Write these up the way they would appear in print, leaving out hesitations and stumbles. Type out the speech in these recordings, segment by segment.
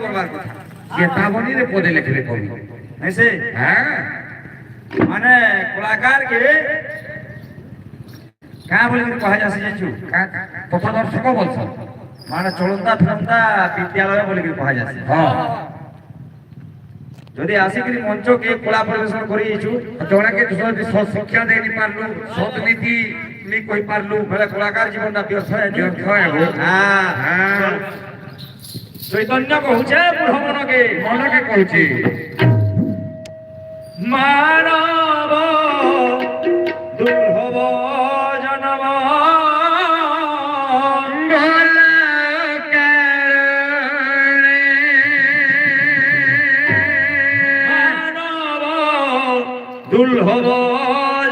করবার কথা চেতাবনীরে পদে লেখলে কবি ऐसे হ্যাঁ माने कलाकार के क्या बोले कहा जा सके পথদর্শক বলছ माने चलता फिरता विद्यालय बोले कहा जा হ্যাঁ যদি আসিকি মঞ্চ কে কলা প্রদর্শন করি ইছু জনকে যদি শিক্ষা দেই নি পারলু সৎ নীতি নি কই পারলু বলে কলাকার জীবনটা ব্যর্থ ব্যর্থ হয়ে হ্যাঁ হ্যাঁ চৈতন্য কহুছে বুঢ় মনকে মনকে কହୁছি মানব দুর্ভব জনম মানব দুর্ভব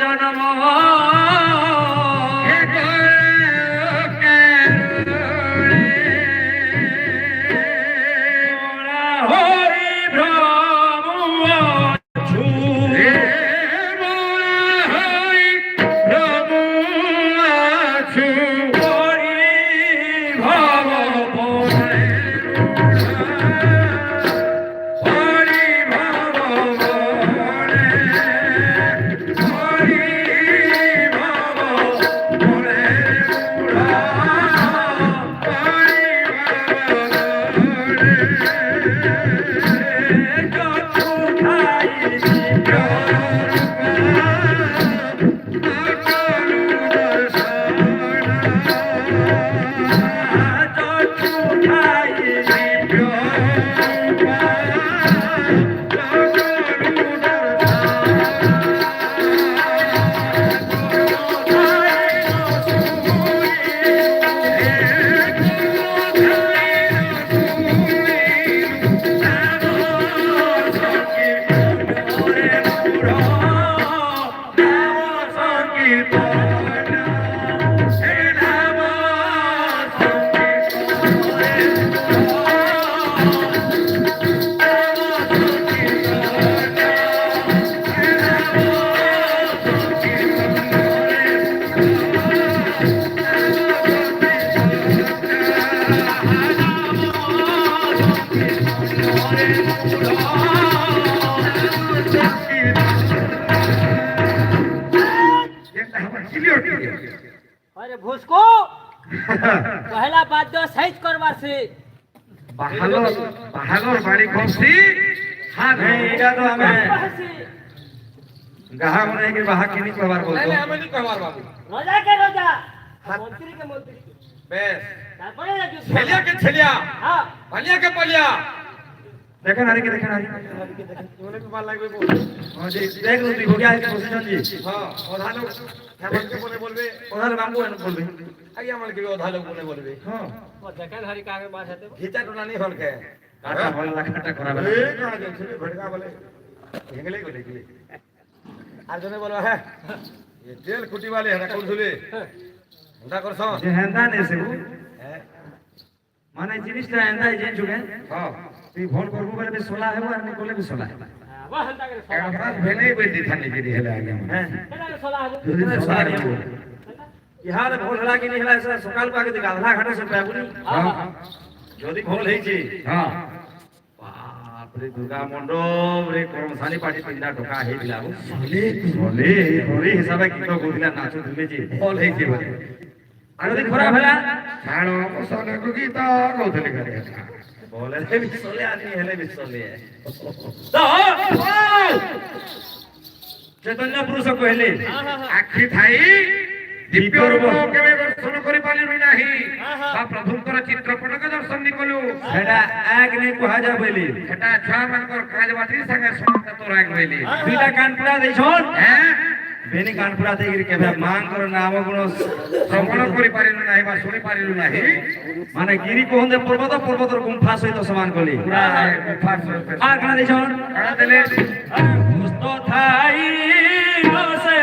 জনম হরি ভ্রম अरे भोसको पहला बात दो सही करवार से बाहागर बाड़ी खोसी हाँ नहीं इटा तो हमें गाहा मने के बाहा किनी कहबार बोल नहीं हमें नहीं कहवार बाबू रोजा के रोजा मंत्री के मंत्री बेस तारपरे लगे छलिया के छलिया हां पलिया के पलिया देखन हरी के देखन हरी बोले के बाल लागबे बोल हां जी देख लो ती हो गया है पोजीशन जी हां ओधा लोग हेमंत के बोले बोलबे उधर बाबू है बोल रहे आई हमल के ओधा लोग बोले बोलबे हां और देखन हरी कागे बात है घीचा टोना नहीं होल के काटा बोला काटा करा ए कहां जे छले भड़का बोले हेंगले बोले के আর জনে বলো হ্যাঁ ये तेल कुटी वाले हरा कौन सुले हंडा करसो जे हेंदा ने से माने जिनिसटा हेंदा जे जुगे हां तू फोन करबो बोले बे 16 है और नहीं बोले भी 16 है वो हंता के एक बात भेने बेदी थानी के हेला आगे हैं सोला के सोला दूसरे 16 है यहाँ रे भोल हला कि नहीं हला से सकाल पाके दिखा आधा घंटा से पैबुनी हां যদি ভোল হইছি हां বাপ রে দুর্গা মণ্ডপ রে কর্মশালী পার্টি পিন্ডা ঢোকা হে দিলা বলে ওরে হিসাবে কি তো গোদিলা নাচু ধুলেছি ভোল হইছি বলে আর যদি খরা হলা ছাড়ো সোনা को की तो कौथले करे बोले रे बिसोले आदमी हेले बिसोले तो चैतन्य पुरुष कहले आखि थाई दिव्य रूप केवे दर्शन करि पालिनु नाही बा प्रभुकर चित्रपट के दर्शन नि कलु सेटा आग ने कहा जा बोली एटा छुआ मानकर काजबाती संगे समस्त तो राग होइली दुईटा कानपुरा देछन हैं बेनी कानपुरा देगिरी केबे मांग कर नाम गुण श्रवण करि पारिनु नाही बा सुनि पारिनु नाही माने गिरी कोहंदे पर्वतर गुम्फा सहित समान कली पूरा गुफा से आ कना देछन कणा देले मुस्तो थाई नसे